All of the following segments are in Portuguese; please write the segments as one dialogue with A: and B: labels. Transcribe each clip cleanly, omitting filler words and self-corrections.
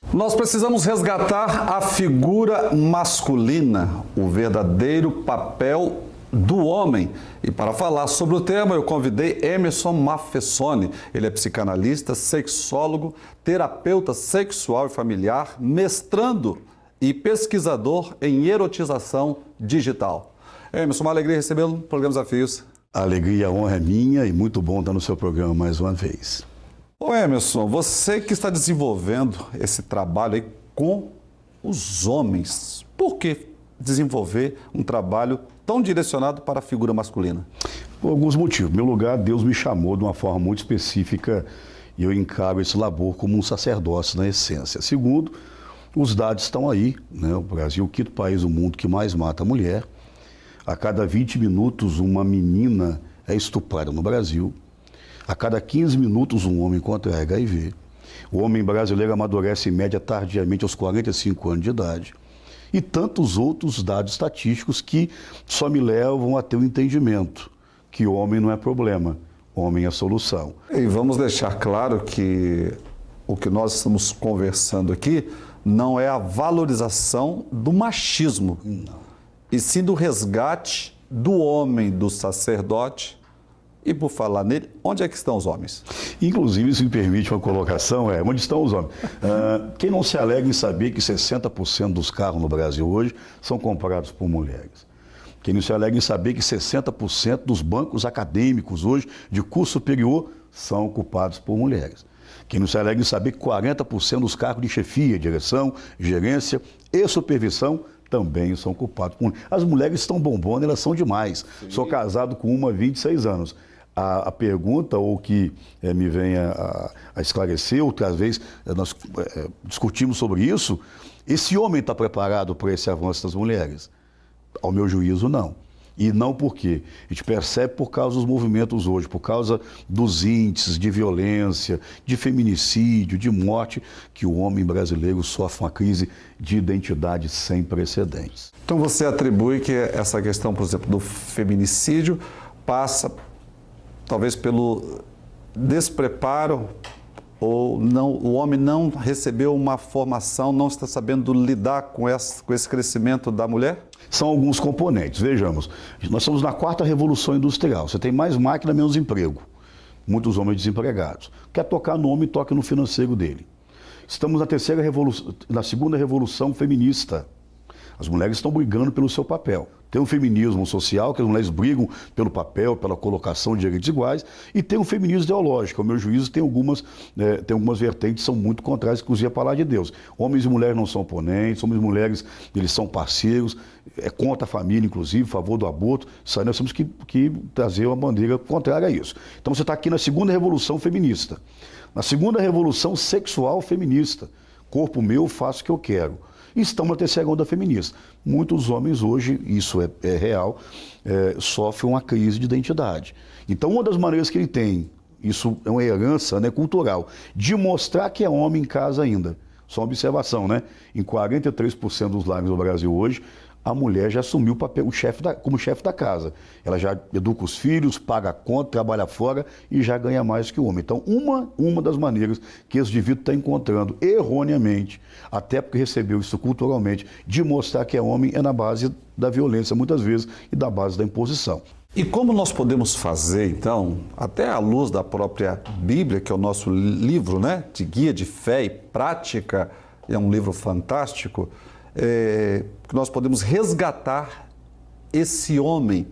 A: Nós precisamos resgatar a figura masculina, o verdadeiro papel do homem. E para falar sobre o tema, eu convidei Emerson Maffessoni. Ele é psicanalista, sexólogo, terapeuta sexual e familiar, mestrando e pesquisador em erotização digital. Emerson, uma alegria recebê-lo no programa Desafios.
B: A alegria e a honra é minha e muito bom estar no seu programa mais uma vez.
A: Ô Emerson, você que está desenvolvendo esse trabalho aí com os homens, por que desenvolver um trabalho tão direcionado para a figura masculina?
B: Por alguns motivos. Em primeiro lugar, Deus me chamou de uma forma muito específica e eu encaro esse labor como um sacerdócio na essência. Segundo, os dados estão aí, né? O Brasil é o quinto país do mundo que mais mata a mulher. A cada 20 minutos, uma menina é estuprada no Brasil. A cada 15 minutos, um homem contrai HIV. O homem brasileiro amadurece em média tardiamente aos 45 anos de idade. E tantos outros dados estatísticos que só me levam a ter o entendimento que o homem não é problema, homem é solução.
A: E vamos deixar claro que o que nós estamos conversando aqui não é a valorização do machismo, não, e sim do resgate do homem, do sacerdote. E por falar nele, onde é que estão os homens?
B: Inclusive, se me permite uma colocação, onde estão os homens? Quem não se alegra em saber que 60% dos carros no Brasil hoje são comprados por mulheres? Quem não se alegra em saber que 60% dos bancos acadêmicos hoje de curso superior são ocupados por mulheres? Quem não se alegra em saber que 40% dos cargos de chefia, direção, gerência e supervisão também são ocupados por mulheres. As mulheres estão bombando, elas são demais. Sim. Sou casado com uma há 26 anos. A pergunta, ou que me vem a esclarecer, outras vezes nós discutimos sobre isso, esse homem está preparado para esse avanço das mulheres? Ao meu juízo, não. E não por quê? A gente percebe por causa dos movimentos hoje, por causa dos índices de violência, de feminicídio, de morte, que o homem brasileiro sofre uma crise de identidade sem precedentes.
A: Então você atribui que essa questão, por exemplo, do feminicídio passa talvez pelo despreparo ou não, o homem não recebeu uma formação, não está sabendo lidar com esse crescimento da mulher?
B: São alguns componentes. Vejamos, nós estamos na 4ª revolução industrial. Você tem mais máquina, menos emprego. Muitos homens desempregados. Quer tocar no homem, toca no financeiro dele. Estamos na 3ª revolução, na 2ª revolução feminista. As mulheres estão brigando pelo seu papel. Tem um feminismo social, que as mulheres brigam pelo papel, pela colocação de direitos iguais, e tem um feminismo ideológico. Ao meu juízo, tem algumas vertentes que são muito contrárias, inclusive a palavra de Deus. Homens e mulheres não são oponentes, homens e mulheres eles são parceiros, é contra a família, inclusive, a favor do aborto. Isso aí nós temos que trazer uma bandeira contrária a isso. Então você está aqui na 2ª revolução feminista. Na 2ª revolução sexual feminista. Corpo meu, faço o que eu quero. Estamos na 3ª onda feminista. Muitos homens hoje, isso é real, sofrem uma crise de identidade. Então, uma das maneiras que ele tem, isso é uma herança, né, cultural, de mostrar que é homem em casa ainda. Só uma observação, né? Em 43% dos lares do Brasil hoje, a mulher já assumiu o papel como chefe da casa. Ela já educa os filhos, paga a conta, trabalha fora e já ganha mais que o homem. Então, uma das maneiras que esse indivíduo está encontrando erroneamente, até porque recebeu isso culturalmente, de mostrar que é homem é na base da violência, muitas vezes, e da base da imposição.
A: E como nós podemos fazer, então, até à luz da própria Bíblia, que é o nosso livro, né, de guia de fé e prática, é um livro fantástico, que nós podemos resgatar esse homem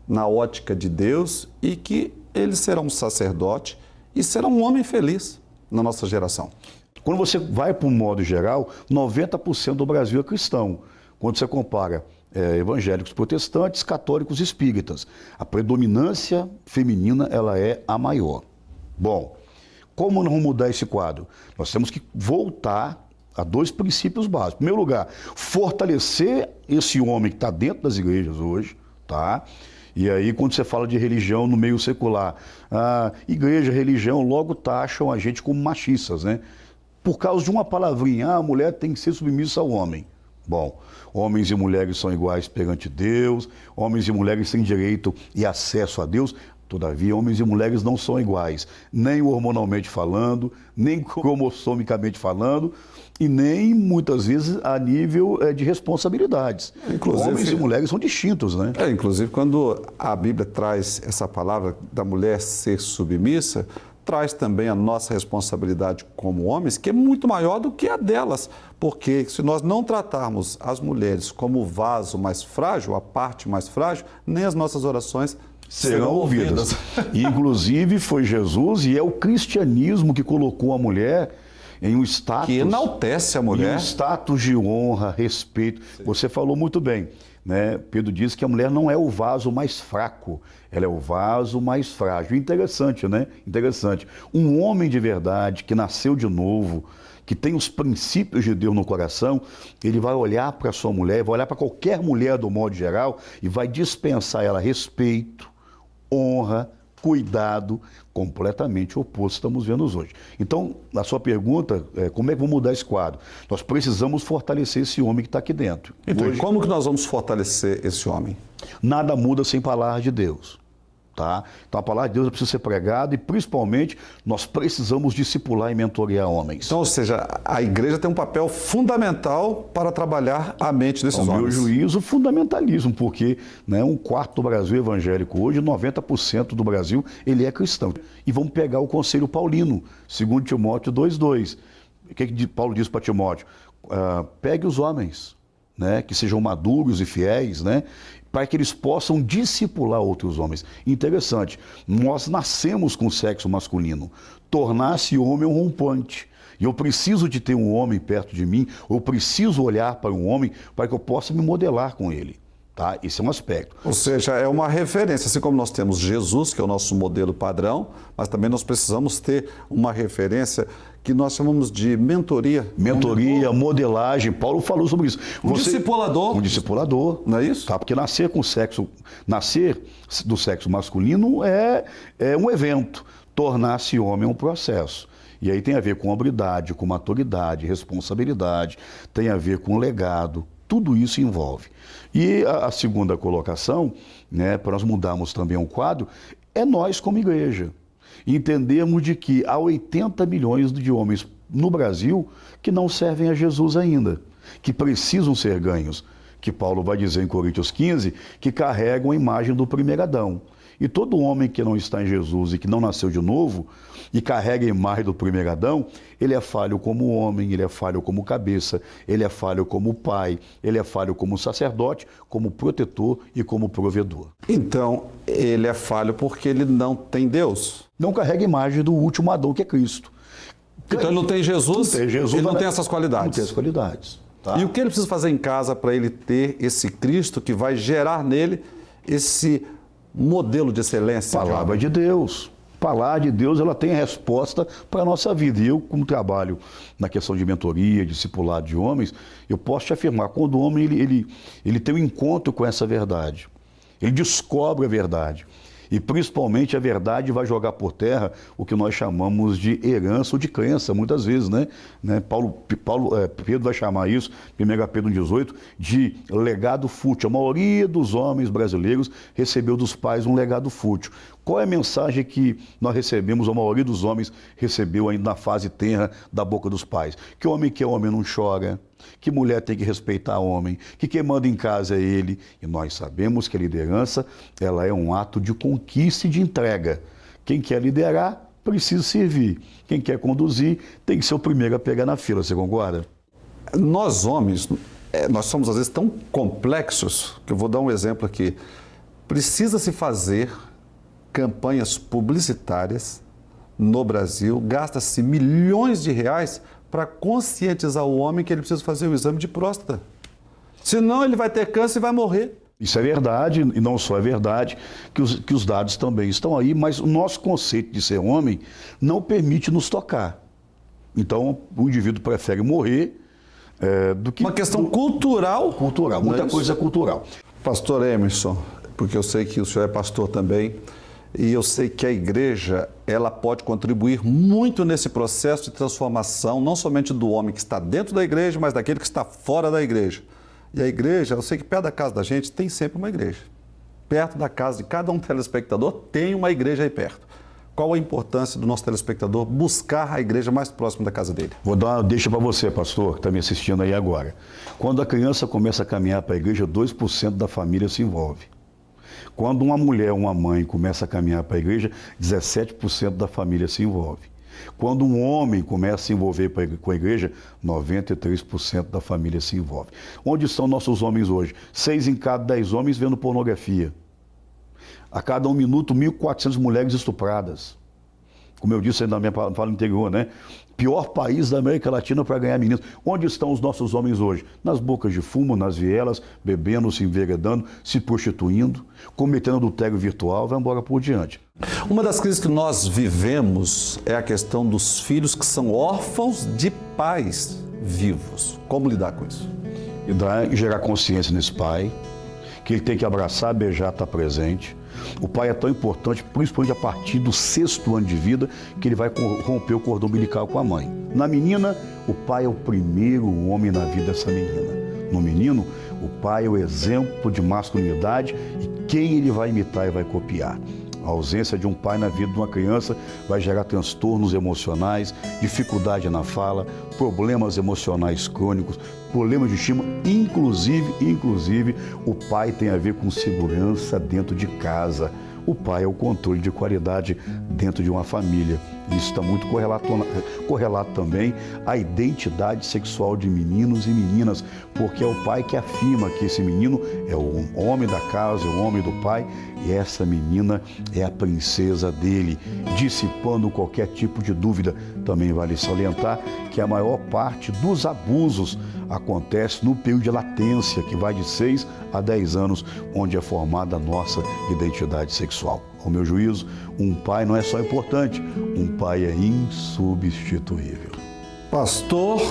A: na ótica de Deus e que ele será um sacerdote e será um homem feliz na nossa geração.
B: Quando você vai para um modo geral, 90% do Brasil é cristão. Quando você compara evangélicos protestantes, católicos e espíritas, a predominância feminina ela é a maior. Bom, como não mudar esse quadro? Nós temos que voltar a 2 princípios básicos. Em primeiro lugar, fortalecer esse homem que está dentro das igrejas hoje, tá? E aí, quando você fala de religião no meio secular, igreja, religião, logo taxam a gente como machistas, né? Por causa de uma palavrinha, a mulher tem que ser submissa ao homem. Bom, homens e mulheres são iguais perante Deus, homens e mulheres têm direito e acesso a Deus, Todavia, homens e mulheres não são iguais, nem hormonalmente falando, nem cromossomicamente falando, e nem, muitas vezes, a nível de responsabilidades.
A: Inclusive,
B: homens e mulheres são distintos, né?
A: Inclusive, quando a Bíblia traz essa palavra da mulher ser submissa, traz também a nossa responsabilidade como homens, que é muito maior do que a delas. Porque se nós não tratarmos as mulheres como o vaso mais frágil, a parte mais frágil, nem as nossas orações serão ouvidas.
B: Inclusive, foi Jesus e é o cristianismo que colocou a mulher em um status...
A: Que enaltece a mulher.
B: Em um status de honra, respeito. Sim. Você falou muito bem, né? Pedro diz que a mulher não é o vaso mais fraco, ela é o vaso mais frágil. Interessante, né? Interessante. Um homem de verdade, que nasceu de novo, que tem os princípios de Deus no coração, ele vai olhar para a sua mulher, vai olhar para qualquer mulher do modo geral e vai dispensar ela respeito, honra, cuidado, completamente oposto estamos vendo hoje. Então, na sua pergunta, como é que vamos mudar esse quadro? Nós precisamos fortalecer esse homem que está aqui dentro.
A: Então,
B: hoje,
A: como que nós vamos fortalecer esse homem?
B: Nada muda sem palavra de Deus. Tá? Então a palavra de Deus precisa ser pregada e principalmente nós precisamos discipular e mentorear homens.
A: Então, ou seja, a igreja tem um papel fundamental para trabalhar a mente desses homens.
B: Ao meu juízo, fundamentalismo, porque, né, 1/4 do Brasil evangélico hoje, 90% do Brasil, ele é cristão. E vamos pegar o conselho paulino, 2 Timóteo 2:2. O que Paulo diz para Timóteo? Pegue os homens, né, que sejam maduros e fiéis, né, para que eles possam discipular outros homens. Interessante, nós nascemos com o sexo masculino, tornar-se homem é um rompante. E eu preciso de ter um homem perto de mim, eu preciso olhar para um homem para que eu possa me modelar com ele. Tá? Esse é um aspecto.
A: Ou seja, é uma referência, assim como nós temos Jesus, que é o nosso modelo padrão, mas também nós precisamos ter uma referência que nós chamamos de mentoria.
B: Mentoria, modelagem, Paulo falou sobre isso.
A: Discipulador.
B: Um discipulador.
A: Não é isso?
B: Tá? Porque nascer do sexo masculino é um evento, tornar-se homem é um processo. E aí tem a ver com hombridade, com maturidade, responsabilidade, tem a ver com legado. Tudo isso envolve. E a segunda colocação, né, para nós mudarmos também um quadro, é nós como igreja. Entendermos de que há 80 milhões de homens no Brasil que não servem a Jesus ainda, que precisam ser ganhos, que Paulo vai dizer em Coríntios 15, que carregam a imagem do primeiro Adão. E todo homem que não está em Jesus e que não nasceu de novo e carrega a imagem do primeiro Adão, ele é falho como homem, ele é falho como cabeça, ele é falho como pai, ele é falho como sacerdote, como protetor e como provedor.
A: Então, ele é falho porque ele não tem Deus.
B: Não carrega a imagem do último Adão, que é Cristo.
A: Então, ele não tem Jesus, ele não tem essas qualidades.
B: Não tem as qualidades. Tá?
A: E o que ele precisa fazer em casa para ele ter esse Cristo que vai gerar nele esse modelo de excelência?
B: Palavra de Deus. Palavra de Deus, ela tem a resposta para a nossa vida. E eu, como trabalho na questão de mentoria, discipulado de homens, eu posso te afirmar, quando o homem ele tem um encontro com essa verdade, ele descobre a verdade. E principalmente a verdade vai jogar por terra o que nós chamamos de herança ou de crença, muitas vezes, né? Pedro vai chamar isso, 1 Pedro 1,18, de legado fútil. A maioria dos homens brasileiros recebeu dos pais um legado fútil. Qual é a mensagem que nós recebemos, a maioria dos homens recebeu ainda na fase tenra da boca dos pais? Que homem que é homem não chora, que mulher tem que respeitar homem, que quem manda em casa é ele. E nós sabemos que a liderança ela é um ato de conquista e de entrega. Quem quer liderar, precisa servir. Quem quer conduzir, tem que ser o primeiro a pegar na fila, você concorda?
A: Nós homens, nós somos às vezes tão complexos, que eu vou dar um exemplo aqui. Precisa-se fazer campanhas publicitárias no Brasil, gasta-se milhões de reais para conscientizar o homem que ele precisa fazer o exame de próstata. Senão ele vai ter câncer e vai morrer.
B: Isso é verdade, e não só é verdade, que os dados também estão aí, mas o nosso conceito de ser homem não permite nos tocar. Então, o indivíduo prefere morrer do que...
A: Uma questão cultural.
B: Cultural, muita coisa cultural.
A: Pastor Emerson, porque eu sei que o senhor é pastor também, e eu sei que a igreja, ela pode contribuir muito nesse processo de transformação, não somente do homem que está dentro da igreja, mas daquele que está fora da igreja. E a igreja, eu sei que perto da casa da gente tem sempre uma igreja. perto da casa de cada um telespectador, tem uma igreja aí perto. Qual a importância do nosso telespectador buscar a igreja mais próxima da casa dele?
B: Vou dar uma deixa para você, pastor, que está me assistindo aí agora. Quando a criança começa a caminhar para a igreja, 2% da família se envolve. Quando uma mulher, uma mãe, começa a caminhar para a igreja, 17% da família se envolve. Quando um homem começa a se envolver com a igreja, 93% da família se envolve. Onde estão nossos homens hoje? 6 em cada 10 homens vendo pornografia. A cada 1 minuto, 1.400 mulheres estupradas. Como eu disse aí na minha fala anterior, né? Pior país da América Latina para ganhar meninas. Onde estão os nossos homens hoje? Nas bocas de fumo, nas vielas, bebendo, se enveredando, se prostituindo, cometendo adultério virtual, vai embora por diante.
A: Uma das crises que nós vivemos é a questão dos filhos que são órfãos de pais vivos. Como lidar com isso?
B: E gerar consciência nesse pai, que ele tem que abraçar, beijar, estar presente. O pai é tão importante, principalmente a partir do 6º ano de vida, que ele vai romper o cordão umbilical com a mãe. Na menina, o pai é o primeiro homem na vida dessa menina. No menino, o pai é o exemplo de masculinidade e quem ele vai imitar e vai copiar. A ausência de um pai na vida de uma criança vai gerar transtornos emocionais, dificuldade na fala, problemas emocionais crônicos, problemas de estima, inclusive o pai tem a ver com segurança dentro de casa. O pai é o controle de qualidade dentro de uma família. Isso está muito correlato também à identidade sexual de meninos e meninas, porque é o pai que afirma que esse menino é o homem da casa, é o homem do pai, e essa menina é a princesa dele, dissipando qualquer tipo de dúvida. Também vale salientar que a maior parte dos abusos acontece no período de latência, que vai de 6 a 10 anos, onde é formada a nossa identidade sexual. Ao meu juízo, um pai não é só importante, um pai é insubstituível.
A: Pastor,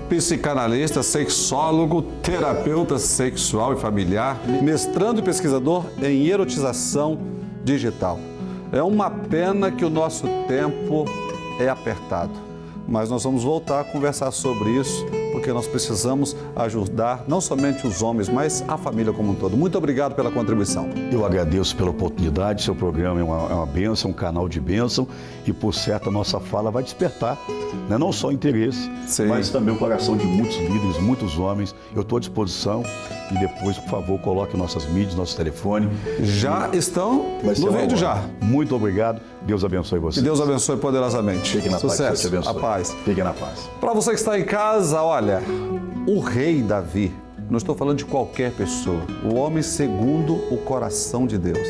A: psicanalista, sexólogo, terapeuta sexual e familiar, mestrando e pesquisador em erotização digital. É uma pena que o nosso tempo é apertado, mas nós vamos voltar a conversar sobre isso, porque nós precisamos ajudar não somente os homens, mas a família como um todo. Muito obrigado pela contribuição.
B: Eu agradeço pela oportunidade, seu programa é uma bênção, um canal de bênção, e por certo a nossa fala vai despertar, né? Não só interesse,
A: Sim.
B: mas também o coração de muitos líderes, muitos homens. Eu estou à disposição e depois, por favor, coloque nossas mídias, nosso telefone.
A: Já estão no vídeo já.
B: Muito obrigado, Deus abençoe você.
A: Que Deus abençoe poderosamente.
B: Fique na paz, Deus te abençoe.
A: A paz.
B: Fique na paz.
A: Para você que está em casa, olha, o rei Davi, não estou falando de qualquer pessoa, o homem segundo o coração de Deus.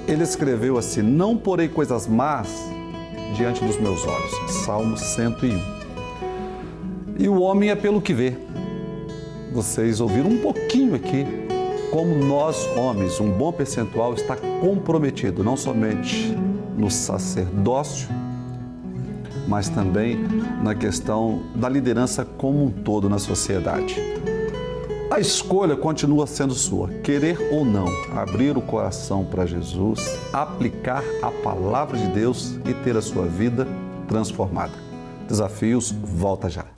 A: Ele escreveu assim: não porei coisas más diante dos meus olhos. Salmo 101. E o homem é pelo que vê. Vocês ouviram um pouquinho aqui como nós, homens, um bom percentual está comprometido, não somente no sacerdócio, mas também na questão da liderança como um todo na sociedade. A escolha continua sendo sua, querer ou não abrir o coração para Jesus, aplicar a palavra de Deus e ter a sua vida transformada. Desafios, volta já.